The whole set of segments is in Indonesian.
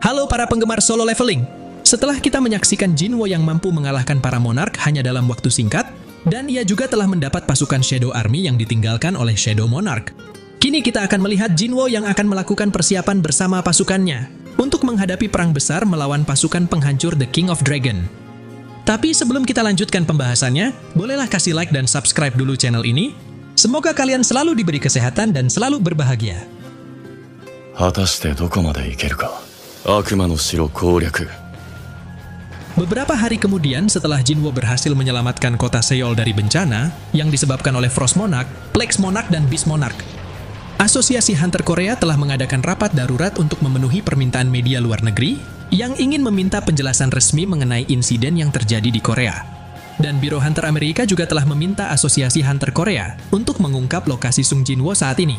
Halo para penggemar solo leveling. Setelah kita menyaksikan Jinwo yang mampu mengalahkan para monark hanya dalam waktu singkat, dan ia juga telah mendapat pasukan Shadow Army yang ditinggalkan oleh Shadow Monarch. Kini kita akan melihat Jinwo yang akan melakukan persiapan bersama pasukannya untuk menghadapi perang besar melawan pasukan penghancur The King of Dragon. Tapi sebelum kita lanjutkan pembahasannya, bolehlah kasih like dan subscribe dulu channel ini. Semoga kalian selalu diberi kesehatan dan selalu berbahagia. 果たしてどこまで行けるか。悪魔の城攻略。 Beberapa hari kemudian setelah Jinwo berhasil menyelamatkan kota Seoul dari bencana yang disebabkan oleh Frost Monarch, Plague Monarch, dan Beast Monarch, Asosiasi Hunter Korea telah mengadakan rapat darurat untuk memenuhi permintaan media luar negeri yang ingin meminta penjelasan resmi mengenai insiden yang terjadi di Korea. Dan Biro Hunter Amerika juga telah meminta Asosiasi Hunter Korea untuk mengungkap lokasi Sung Jinwo saat ini.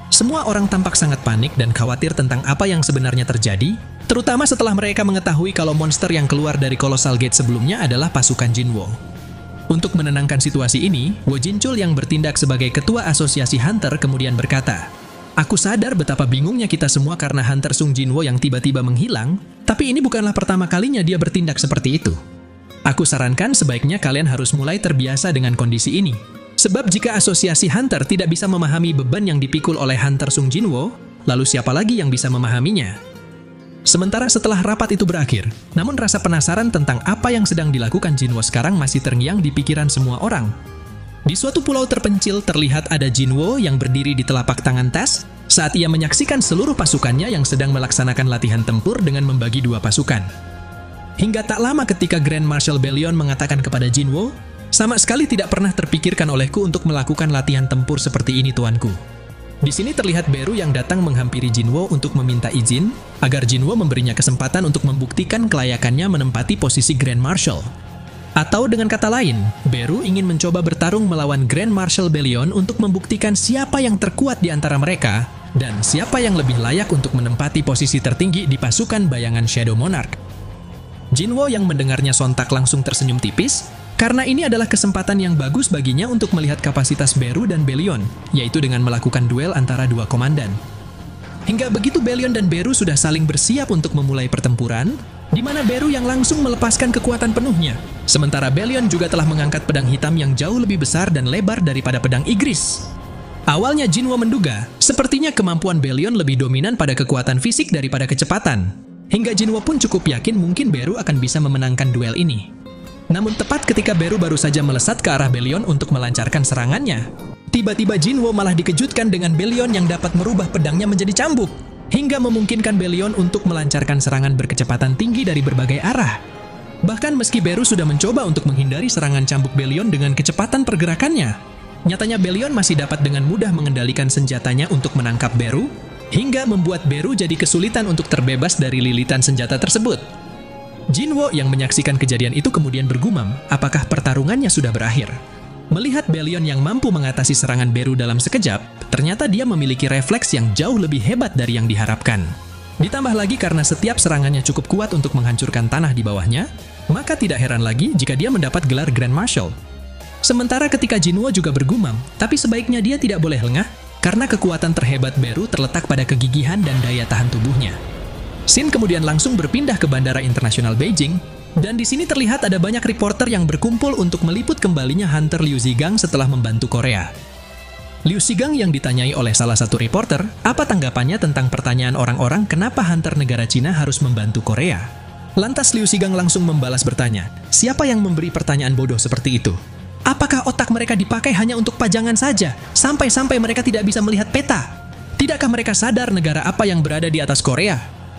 Semua orang tampak sangat panik dan khawatir tentang apa yang sebenarnya terjadi, terutama setelah mereka mengetahui kalau monster yang keluar dari Colossal Gate sebelumnya adalah pasukan Jinwo. Untuk menenangkan situasi ini, Wo Jinchul yang bertindak sebagai ketua asosiasi Hunter kemudian berkata, "Aku sadar betapa bingungnya kita semua karena Hunter Sung Jinwo yang tiba-tiba menghilang, tapi ini bukanlah pertama kalinya dia bertindak seperti itu. Aku sarankan sebaiknya kalian harus mulai terbiasa dengan kondisi ini. Sebab jika asosiasi Hunter tidak bisa memahami beban yang dipikul oleh Hunter Sung Jinwo, lalu siapa lagi yang bisa memahaminya?" Sementara setelah rapat itu berakhir, namun rasa penasaran tentang apa yang sedang dilakukan Jinwo sekarang masih terngiang di pikiran semua orang. Di suatu pulau terpencil terlihat ada Jinwo yang berdiri di telapak tangan Tas saat ia menyaksikan seluruh pasukannya yang sedang melaksanakan latihan tempur dengan membagi dua pasukan. Hingga tak lama ketika Grand Marshal Bellion mengatakan kepada Jinwo, "Sama sekali tidak pernah terpikirkan olehku untuk melakukan latihan tempur seperti ini, tuanku." Di sini terlihat Beru yang datang menghampiri Jinwo untuk meminta izin agar Jinwo memberinya kesempatan untuk membuktikan kelayakannya menempati posisi Grand Marshal. Atau dengan kata lain, Beru ingin mencoba bertarung melawan Grand Marshal Bellion untuk membuktikan siapa yang terkuat di antara mereka dan siapa yang lebih layak untuk menempati posisi tertinggi di pasukan bayangan Shadow Monarch. Jinwo yang mendengarnya sontak langsung tersenyum tipis, karena ini adalah kesempatan yang bagus baginya untuk melihat kapasitas Beru dan Bellion, yaitu dengan melakukan duel antara dua komandan. Hingga begitu Bellion dan Beru sudah saling bersiap untuk memulai pertempuran, di mana Beru yang langsung melepaskan kekuatan penuhnya, sementara Bellion juga telah mengangkat pedang hitam yang jauh lebih besar dan lebar daripada pedang Igris. Awalnya Jinwo menduga, sepertinya kemampuan Bellion lebih dominan pada kekuatan fisik daripada kecepatan. Hingga Jinwo pun cukup yakin mungkin Beru akan bisa memenangkan duel ini. Namun tepat ketika Beru baru saja melesat ke arah Bellion untuk melancarkan serangannya, tiba-tiba Jinwo malah dikejutkan dengan Bellion yang dapat merubah pedangnya menjadi cambuk, hingga memungkinkan Bellion untuk melancarkan serangan berkecepatan tinggi dari berbagai arah. Bahkan meski Beru sudah mencoba untuk menghindari serangan cambuk Bellion dengan kecepatan pergerakannya, nyatanya Bellion masih dapat dengan mudah mengendalikan senjatanya untuk menangkap Beru, hingga membuat Beru jadi kesulitan untuk terbebas dari lilitan senjata tersebut. Jinwo yang menyaksikan kejadian itu kemudian bergumam, apakah pertarungannya sudah berakhir. Melihat Bellion yang mampu mengatasi serangan Beru dalam sekejap, ternyata dia memiliki refleks yang jauh lebih hebat dari yang diharapkan. Ditambah lagi karena setiap serangannya cukup kuat untuk menghancurkan tanah di bawahnya, maka tidak heran lagi jika dia mendapat gelar Grand Marshal. Sementara ketika Jinwo juga bergumam, tapi sebaiknya dia tidak boleh lengah, karena kekuatan terhebat Beru terletak pada kegigihan dan daya tahan tubuhnya. Sin kemudian langsung berpindah ke Bandara Internasional Beijing, dan di sini terlihat ada banyak reporter yang berkumpul untuk meliput kembalinya Hunter Liu Zigang setelah membantu Korea. Liu Zigang yang ditanyai oleh salah satu reporter, apa tanggapannya tentang pertanyaan orang-orang kenapa Hunter negara Cina harus membantu Korea. Lantas Liu Zigang langsung membalas bertanya, siapa yang memberi pertanyaan bodoh seperti itu? Apakah otak mereka dipakai hanya untuk pajangan saja, sampai-sampai mereka tidak bisa melihat peta? Tidakkah mereka sadar negara apa yang berada di atas Korea?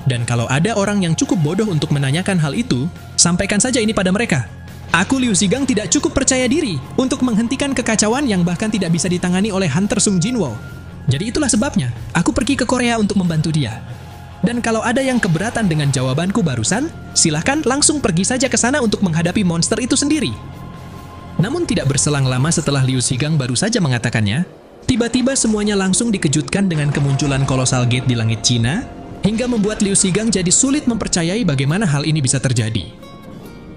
Dan kalau ada orang yang cukup bodoh untuk menanyakan hal itu, sampaikan saja ini pada mereka. Aku Liu Zigang tidak cukup percaya diri untuk menghentikan kekacauan yang bahkan tidak bisa ditangani oleh Hunter Sung Jinwo. Jadi itulah sebabnya, aku pergi ke Korea untuk membantu dia. Dan kalau ada yang keberatan dengan jawabanku barusan, silahkan langsung pergi saja ke sana untuk menghadapi monster itu sendiri. Namun tidak berselang lama setelah Liu Zigang baru saja mengatakannya, tiba-tiba semuanya langsung dikejutkan dengan kemunculan Colossal Gate di langit Cina, hingga membuat Liu Zigang jadi sulit mempercayai bagaimana hal ini bisa terjadi.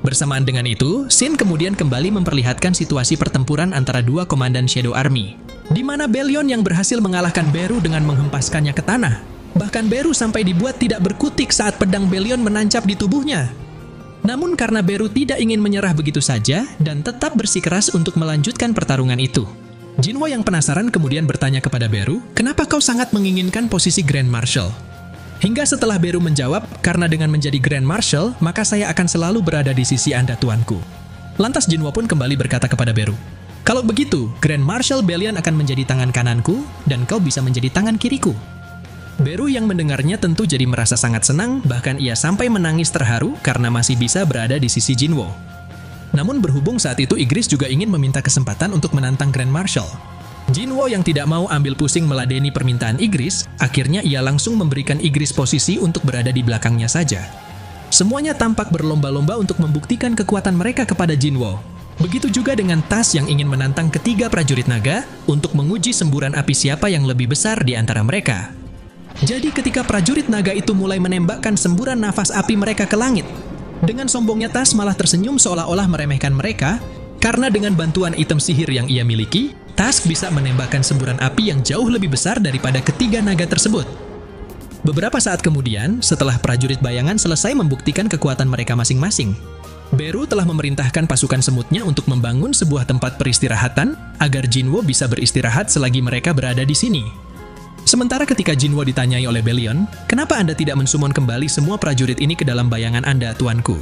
Bersamaan dengan itu, Sin kemudian kembali memperlihatkan situasi pertempuran antara dua komandan Shadow Army, di mana Bellion yang berhasil mengalahkan Beru dengan menghempaskannya ke tanah, Bahkan Beru sampai dibuat tidak berkutik saat pedang Belion menancap di tubuhnya. Namun karena Beru tidak ingin menyerah begitu saja dan tetap bersikeras untuk melanjutkan pertarungan itu, Jinwo yang penasaran kemudian bertanya kepada Beru, "Kenapa kau sangat menginginkan posisi Grand Marshal?" Hingga setelah Beru menjawab, "Karena dengan menjadi Grand Marshal, maka saya akan selalu berada di sisi Anda, tuanku." Lantas Jinwo pun kembali berkata kepada Beru, "Kalau begitu, Grand Marshal Belian akan menjadi tangan kananku, dan kau bisa menjadi tangan kiriku." Beru yang mendengarnya tentu jadi merasa sangat senang, bahkan ia sampai menangis terharu karena masih bisa berada di sisi Jinwo. Namun berhubung saat itu Igris juga ingin meminta kesempatan untuk menantang Grand Marshal. Jinwo yang tidak mau ambil pusing meladeni permintaan Igris, akhirnya ia langsung memberikan Igris posisi untuk berada di belakangnya saja. Semuanya tampak berlomba-lomba untuk membuktikan kekuatan mereka kepada Jinwo. Begitu juga dengan Tas yang ingin menantang ketiga prajurit naga untuk menguji semburan api siapa yang lebih besar di antara mereka. Jadi ketika prajurit naga itu mulai menembakkan semburan nafas api mereka ke langit, dengan sombongnya Tas malah tersenyum seolah-olah meremehkan mereka, karena dengan bantuan item sihir yang ia miliki, Tas bisa menembakkan semburan api yang jauh lebih besar daripada ketiga naga tersebut. Beberapa saat kemudian, setelah prajurit bayangan selesai membuktikan kekuatan mereka masing-masing, Beru telah memerintahkan pasukan semutnya untuk membangun sebuah tempat peristirahatan agar Jinwo bisa beristirahat selagi mereka berada di sini. Sementara ketika Jinwo ditanyai oleh Belion, "Kenapa Anda tidak mensumon kembali semua prajurit ini ke dalam bayangan Anda, tuanku?"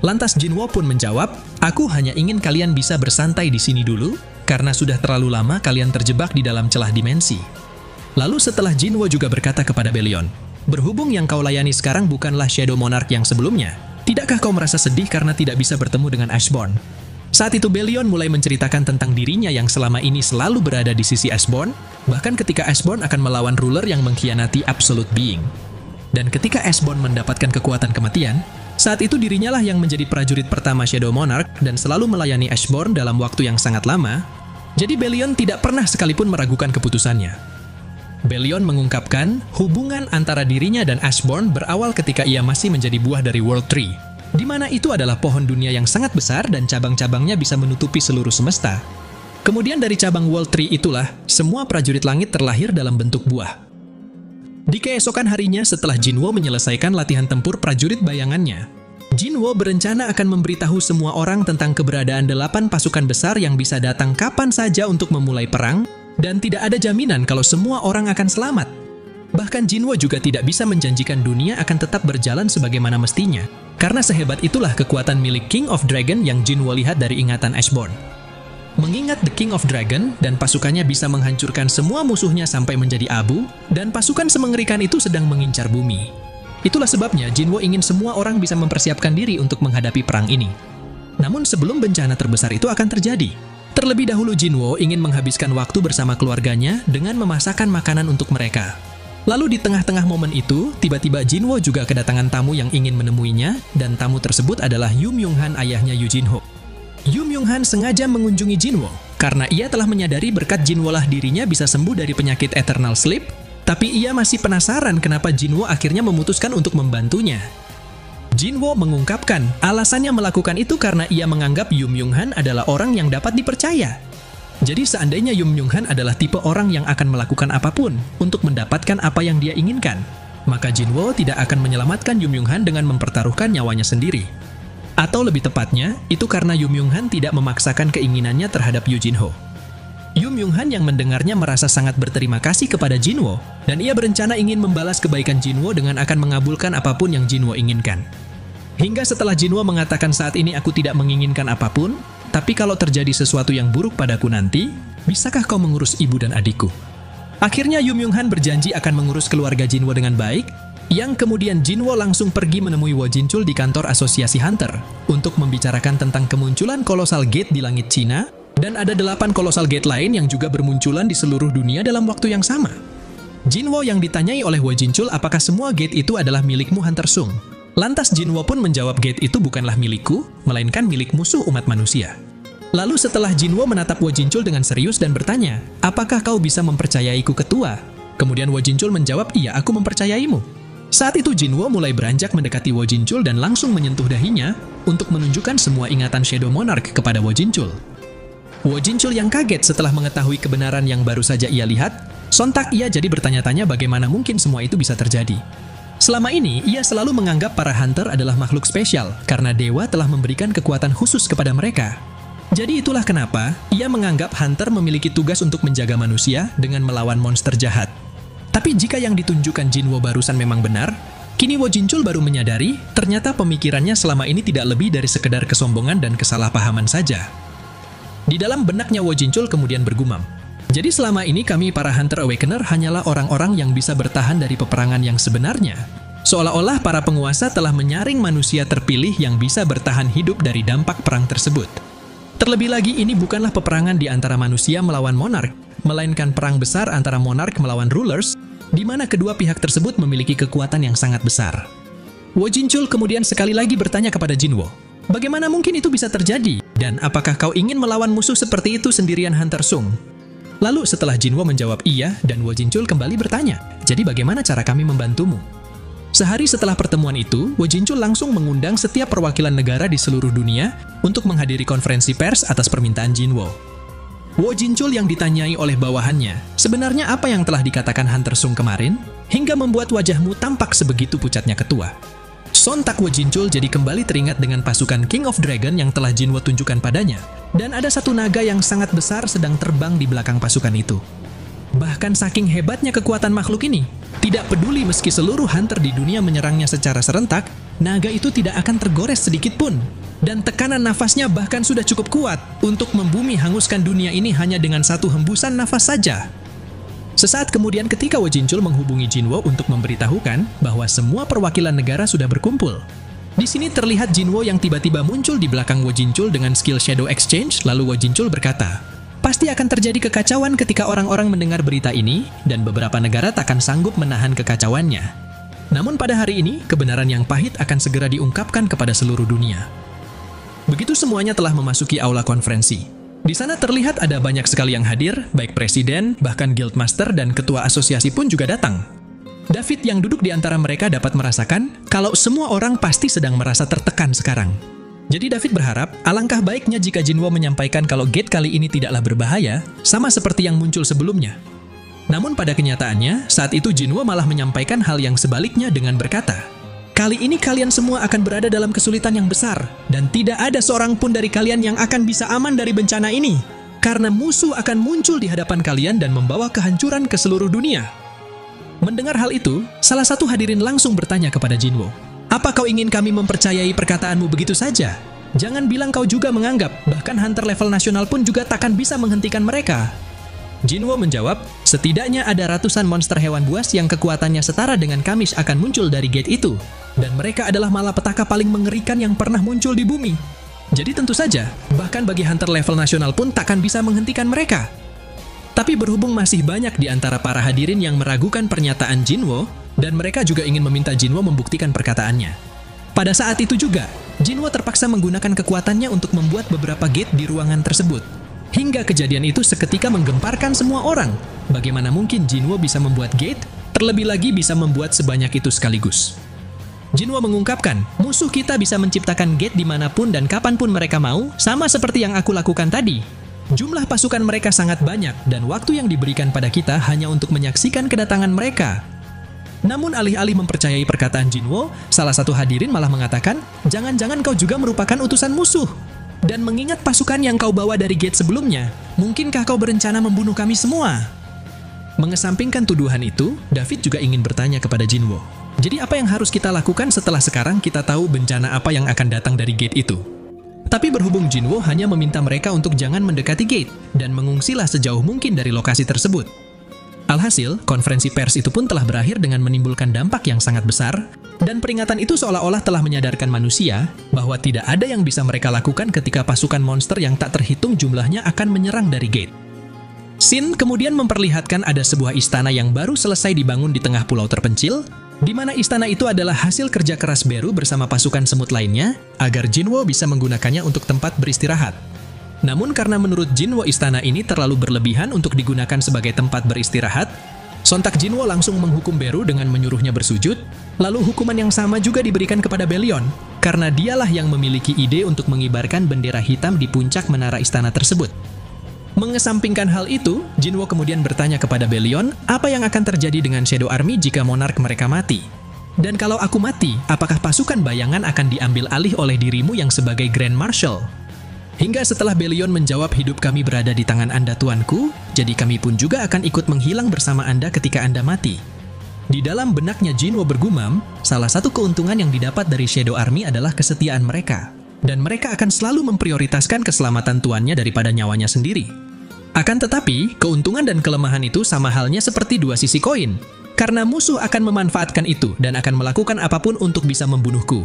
Lantas Jinwo pun menjawab, "Aku hanya ingin kalian bisa bersantai di sini dulu, karena sudah terlalu lama kalian terjebak di dalam celah dimensi." Lalu setelah Jinwo juga berkata kepada Belion, "Berhubung yang kau layani sekarang bukanlah Shadow Monarch yang sebelumnya, tidakkah kau merasa sedih karena tidak bisa bertemu dengan Ashborn?" Saat itu Belion mulai menceritakan tentang dirinya yang selama ini selalu berada di sisi Ashborn, bahkan ketika Ashborn akan melawan ruler yang mengkhianati Absolute Being. Dan ketika Ashborn mendapatkan kekuatan kematian, saat itu dirinya lah yang menjadi prajurit pertama Shadow Monarch dan selalu melayani Ashborn dalam waktu yang sangat lama, jadi Belion tidak pernah sekalipun meragukan keputusannya. Belion mengungkapkan hubungan antara dirinya dan Ashborn berawal ketika ia masih menjadi buah dari World Tree, di mana itu adalah pohon dunia yang sangat besar dan cabang-cabangnya bisa menutupi seluruh semesta. Kemudian dari cabang World Tree itulah, semua prajurit langit terlahir dalam bentuk buah. Di keesokan harinya setelah Jinwo menyelesaikan latihan tempur prajurit bayangannya, Jinwo berencana akan memberitahu semua orang tentang keberadaan 8 pasukan besar yang bisa datang kapan saja untuk memulai perang, dan tidak ada jaminan kalau semua orang akan selamat. Bahkan Jinwo juga tidak bisa menjanjikan dunia akan tetap berjalan sebagaimana mestinya, karena sehebat itulah kekuatan milik King of Dragon yang Jinwo lihat dari ingatan Ashborn. Mengingat The King of Dragon dan pasukannya bisa menghancurkan semua musuhnya sampai menjadi abu, dan pasukan semengerikan itu sedang mengincar bumi. Itulah sebabnya Jinwo ingin semua orang bisa mempersiapkan diri untuk menghadapi perang ini. Namun sebelum bencana terbesar itu akan terjadi, terlebih dahulu Jinwo ingin menghabiskan waktu bersama keluarganya dengan memasakkan makanan untuk mereka. Lalu di tengah-tengah momen itu, tiba-tiba Jinwo juga kedatangan tamu yang ingin menemuinya, dan tamu tersebut adalah Yum Myung-han, ayahnya Yu Jinho. Yum Myung-han sengaja mengunjungi Jinwo, karena ia telah menyadari berkat Jinwo lah dirinya bisa sembuh dari penyakit Eternal Sleep, tapi ia masih penasaran kenapa Jinwo akhirnya memutuskan untuk membantunya. Jinwo mengungkapkan alasannya melakukan itu karena ia menganggap Yum Myung-han adalah orang yang dapat dipercaya. Jadi seandainya Yum Myung-han adalah tipe orang yang akan melakukan apapun untuk mendapatkan apa yang dia inginkan, maka Jinwo tidak akan menyelamatkan Yum Myung-han dengan mempertaruhkan nyawanya sendiri. Atau lebih tepatnya, itu karena Yum Myung-han tidak memaksakan keinginannya terhadap Yu Jinho. Yum Myung-han yang mendengarnya merasa sangat berterima kasih kepada Jinwo, dan ia berencana ingin membalas kebaikan Jinwo dengan akan mengabulkan apapun yang Jinwo inginkan. Hingga setelah Jinwo mengatakan saat ini aku tidak menginginkan apapun, tapi kalau terjadi sesuatu yang buruk padaku nanti, bisakah kau mengurus ibu dan adikku? Akhirnya Yum Myung-han berjanji akan mengurus keluarga Jinwo dengan baik, yang kemudian Jinwo langsung pergi menemui Wo Jinchul di kantor Asosiasi Hunter untuk membicarakan tentang kemunculan Colossal Gate di langit Cina, dan ada 8 Colossal Gate lain yang juga bermunculan di seluruh dunia dalam waktu yang sama. Jinwo yang ditanyai oleh Wo Jinchul apakah semua gate itu adalah milikmu Hunter Sung. Lantas Jinwo pun menjawab gate itu bukanlah milikku, melainkan milik musuh umat manusia. Lalu setelah Jinwo menatap Wo Jinchul dengan serius dan bertanya, apakah kau bisa mempercayaiku ketua? Kemudian Wo Jinchul menjawab, iya aku mempercayaimu. Saat itu Jinwo mulai beranjak mendekati Wo Jinchul dan langsung menyentuh dahinya untuk menunjukkan semua ingatan Shadow Monarch kepada Wo Jinchul. Wo Jinchul yang kaget setelah mengetahui kebenaran yang baru saja ia lihat, Sontak ia jadi bertanya-tanya bagaimana mungkin semua itu bisa terjadi. Selama ini, ia selalu menganggap para hunter adalah makhluk spesial karena dewa telah memberikan kekuatan khusus kepada mereka. Jadi itulah kenapa ia menganggap hunter memiliki tugas untuk menjaga manusia dengan melawan monster jahat. Tapi jika yang ditunjukkan Jinwo barusan memang benar, kini Wo Jinchul baru menyadari ternyata pemikirannya selama ini tidak lebih dari sekedar kesombongan dan kesalahpahaman saja. Di dalam benaknya Wo Jinchul kemudian bergumam, jadi selama ini kami para Hunter Awakener hanyalah orang-orang yang bisa bertahan dari peperangan yang sebenarnya. Seolah-olah para penguasa telah menyaring manusia terpilih yang bisa bertahan hidup dari dampak perang tersebut. Terlebih lagi ini bukanlah peperangan di antara manusia melawan monark, melainkan perang besar antara monark melawan rulers, di mana kedua pihak tersebut memiliki kekuatan yang sangat besar. Wo Jinchul kemudian sekali lagi bertanya kepada Jinwo, bagaimana mungkin itu bisa terjadi? Dan apakah kau ingin melawan musuh seperti itu sendirian Hunter Sung? Lalu setelah Jinwo menjawab iya, dan Wo Jinchul kembali bertanya, jadi bagaimana cara kami membantumu? Sehari setelah pertemuan itu, Wo Jinchul langsung mengundang setiap perwakilan negara di seluruh dunia untuk menghadiri konferensi pers atas permintaan Jinwo. Wo Jinchul yang ditanyai oleh bawahannya, sebenarnya apa yang telah dikatakan Hunter Sung kemarin, hingga membuat wajahmu tampak sebegitu pucatnya ketua. Sontak Wo Jinchul jadi kembali teringat dengan pasukan King of Dragon yang telah Jinwo tunjukkan padanya, dan ada satu naga yang sangat besar sedang terbang di belakang pasukan itu. Bahkan saking hebatnya kekuatan makhluk ini, tidak peduli meski seluruh hunter di dunia menyerangnya secara serentak, naga itu tidak akan tergores sedikit pun. Dan tekanan nafasnya bahkan sudah cukup kuat untuk membumi hanguskan dunia ini hanya dengan satu hembusan nafas saja. Sesaat kemudian ketika Wo Jinchul menghubungi Jinwo untuk memberitahukan bahwa semua perwakilan negara sudah berkumpul. Di sini terlihat Jinwo yang tiba-tiba muncul di belakang Wo Jinchul dengan skill Shadow Exchange, lalu Wo Jinchul berkata, pasti akan terjadi kekacauan ketika orang-orang mendengar berita ini, dan beberapa negara takkan sanggup menahan kekacauannya. Namun pada hari ini, kebenaran yang pahit akan segera diungkapkan kepada seluruh dunia. Begitu semuanya telah memasuki aula konferensi. Di sana terlihat ada banyak sekali yang hadir, baik presiden, bahkan guildmaster dan ketua asosiasi pun juga datang. David yang duduk di antara mereka dapat merasakan kalau semua orang pasti sedang merasa tertekan sekarang. Jadi David berharap alangkah baiknya jika Jinwo menyampaikan kalau gate kali ini tidaklah berbahaya, sama seperti yang muncul sebelumnya. Namun pada kenyataannya, saat itu Jinwo malah menyampaikan hal yang sebaliknya dengan berkata, kali ini kalian semua akan berada dalam kesulitan yang besar, dan tidak ada seorang pun dari kalian yang akan bisa aman dari bencana ini, karena musuh akan muncul di hadapan kalian dan membawa kehancuran ke seluruh dunia. Mendengar hal itu, salah satu hadirin langsung bertanya kepada Jinwo, apa kau ingin kami mempercayai perkataanmu begitu saja? Jangan bilang kau juga menganggap, bahkan hunter level nasional pun juga takkan bisa menghentikan mereka. Jinwo menjawab, setidaknya ada ratusan monster hewan buas yang kekuatannya setara dengan Kamish akan muncul dari gate itu. Dan mereka adalah malapetaka paling mengerikan yang pernah muncul di bumi. Jadi tentu saja, bahkan bagi hunter level nasional pun takkan bisa menghentikan mereka. Tapi berhubung masih banyak di antara para hadirin yang meragukan pernyataan Jinwo, dan mereka juga ingin meminta Jinwo membuktikan perkataannya. Pada saat itu juga, Jinwo terpaksa menggunakan kekuatannya untuk membuat beberapa gate di ruangan tersebut. Hingga kejadian itu seketika menggemparkan semua orang. Bagaimana mungkin Jinwo bisa membuat gate, terlebih lagi bisa membuat sebanyak itu sekaligus. Jinwo mengungkapkan, musuh kita bisa menciptakan gate dimanapun dan kapanpun mereka mau, sama seperti yang aku lakukan tadi. Jumlah pasukan mereka sangat banyak, dan waktu yang diberikan pada kita hanya untuk menyaksikan kedatangan mereka. Namun alih-alih mempercayai perkataan Jinwo, salah satu hadirin malah mengatakan, jangan-jangan kau juga merupakan utusan musuh. Dan mengingat pasukan yang kau bawa dari gate sebelumnya, mungkinkah kau berencana membunuh kami semua? Mengesampingkan tuduhan itu, David juga ingin bertanya kepada Jinwo. Jadi apa yang harus kita lakukan setelah sekarang kita tahu bencana apa yang akan datang dari gate itu? Tapi berhubung Jinwo hanya meminta mereka untuk jangan mendekati gate, dan mengungsilah sejauh mungkin dari lokasi tersebut. Alhasil, konferensi pers itu pun telah berakhir dengan menimbulkan dampak yang sangat besar, dan peringatan itu seolah-olah telah menyadarkan manusia bahwa tidak ada yang bisa mereka lakukan ketika pasukan monster yang tak terhitung jumlahnya akan menyerang dari gate. Scene kemudian memperlihatkan ada sebuah istana yang baru selesai dibangun di tengah pulau terpencil, di mana istana itu adalah hasil kerja keras Beru bersama pasukan semut lainnya, agar Jinwo bisa menggunakannya untuk tempat beristirahat. Namun karena menurut Jinwo istana ini terlalu berlebihan untuk digunakan sebagai tempat beristirahat, sontak Jinwo langsung menghukum Beru dengan menyuruhnya bersujud, lalu hukuman yang sama juga diberikan kepada Belion, karena dialah yang memiliki ide untuk mengibarkan bendera hitam di puncak menara istana tersebut. Mengesampingkan hal itu, Jinwo kemudian bertanya kepada Belion, apa yang akan terjadi dengan Shadow Army jika monark mereka mati? Dan kalau aku mati, apakah pasukan bayangan akan diambil alih oleh dirimu yang sebagai Grand Marshal? Hingga setelah Belion menjawab, hidup kami berada di tangan Anda tuanku, jadi kami pun juga akan ikut menghilang bersama Anda ketika Anda mati. Di dalam benaknya Jinwo bergumam, salah satu keuntungan yang didapat dari Shadow Army adalah kesetiaan mereka. Dan mereka akan selalu memprioritaskan keselamatan tuannya daripada nyawanya sendiri. Akan tetapi, keuntungan dan kelemahan itu sama halnya seperti dua sisi koin. Karena musuh akan memanfaatkan itu dan akan melakukan apapun untuk bisa membunuhku.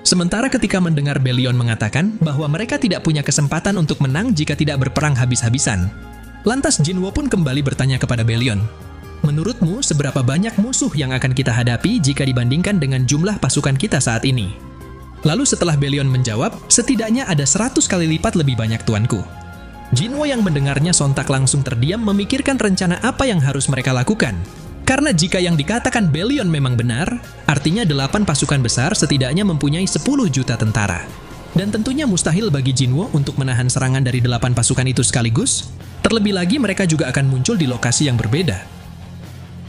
Sementara ketika mendengar Belion mengatakan bahwa mereka tidak punya kesempatan untuk menang jika tidak berperang habis-habisan. Lantas Jinwo pun kembali bertanya kepada Belion, menurutmu seberapa banyak musuh yang akan kita hadapi jika dibandingkan dengan jumlah pasukan kita saat ini? Lalu setelah Belion menjawab, setidaknya ada 100 kali lipat lebih banyak tuanku. Jinwo yang mendengarnya sontak langsung terdiam memikirkan rencana apa yang harus mereka lakukan. Karena jika yang dikatakan Belion memang benar, artinya 8 pasukan besar setidaknya mempunyai 10 juta tentara. Dan tentunya mustahil bagi Jinwo untuk menahan serangan dari 8 pasukan itu sekaligus, terlebih lagi mereka juga akan muncul di lokasi yang berbeda.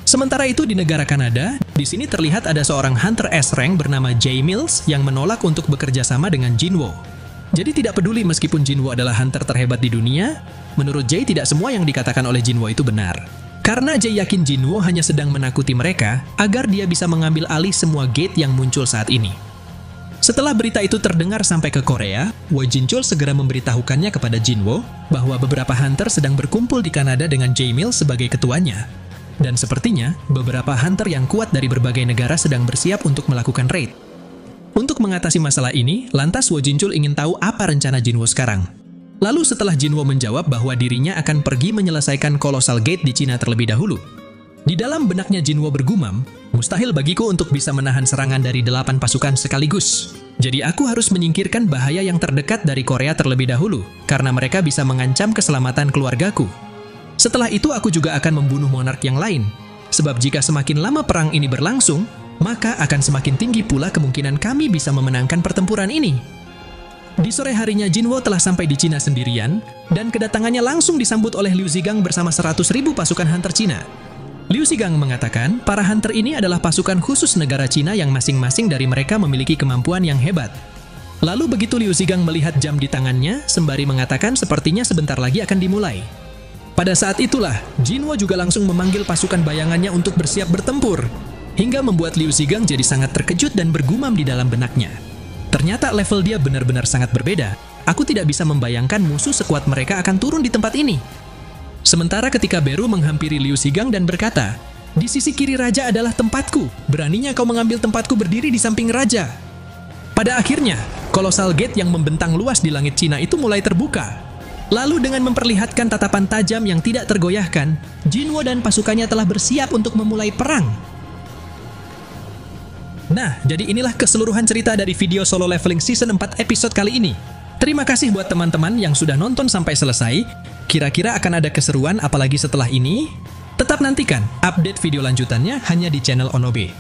Sementara itu di negara Kanada, di sini terlihat ada seorang Hunter S-Rank bernama Jay Mills yang menolak untuk bekerja sama dengan Jinwo. Jadi tidak peduli meskipun Jinwo adalah hunter terhebat di dunia, menurut Jay tidak semua yang dikatakan oleh Jinwo itu benar. Karena Jay yakin Jinwo hanya sedang menakuti mereka agar dia bisa mengambil alih semua gate yang muncul saat ini. Setelah berita itu terdengar sampai ke Korea, Woo Jin-chul segera memberitahukannya kepada Jinwo bahwa beberapa hunter sedang berkumpul di Kanada dengan Jay Mills sebagai ketuanya. Dan sepertinya, beberapa hunter yang kuat dari berbagai negara sedang bersiap untuk melakukan raid. Untuk mengatasi masalah ini, lantas Woo Jin-chul ingin tahu apa rencana Jinwo sekarang. Lalu setelah Jinwo menjawab bahwa dirinya akan pergi menyelesaikan Colossal Gate di Cina terlebih dahulu. Di dalam benaknya Jinwo bergumam, mustahil bagiku untuk bisa menahan serangan dari 8 pasukan sekaligus. Jadi aku harus menyingkirkan bahaya yang terdekat dari Korea terlebih dahulu, karena mereka bisa mengancam keselamatan keluargaku. Setelah itu aku juga akan membunuh monark yang lain, sebab jika semakin lama perang ini berlangsung, maka akan semakin tinggi pula kemungkinan kami bisa memenangkan pertempuran ini. Di sore harinya Jinwo telah sampai di Cina sendirian, dan kedatangannya langsung disambut oleh Liu Zigang bersama 100.000 pasukan hunter Cina. Liu Zigang mengatakan, para hunter ini adalah pasukan khusus negara Cina yang masing-masing dari mereka memiliki kemampuan yang hebat. Lalu begitu Liu Zigang melihat jam di tangannya, sembari mengatakan sepertinya sebentar lagi akan dimulai. Pada saat itulah, Jinwo juga langsung memanggil pasukan bayangannya untuk bersiap bertempur, hingga membuat Liu Zigang jadi sangat terkejut dan bergumam di dalam benaknya. Ternyata level dia benar-benar sangat berbeda. Aku tidak bisa membayangkan musuh sekuat mereka akan turun di tempat ini. Sementara ketika Beru menghampiri Liu Zigang dan berkata, di sisi kiri raja adalah tempatku. Beraninya kau mengambil tempatku berdiri di samping raja. Pada akhirnya, Colossal Gate yang membentang luas di langit Cina itu mulai terbuka. Lalu dengan memperlihatkan tatapan tajam yang tidak tergoyahkan, Jinwo dan pasukannya telah bersiap untuk memulai perang. Nah, jadi inilah keseluruhan cerita dari video Solo Leveling Season 4 episode kali ini. Terima kasih buat teman-teman yang sudah nonton sampai selesai. Kira-kira akan ada keseruan apalagi setelah ini? Tetap nantikan update video lanjutannya hanya di channel Onobe.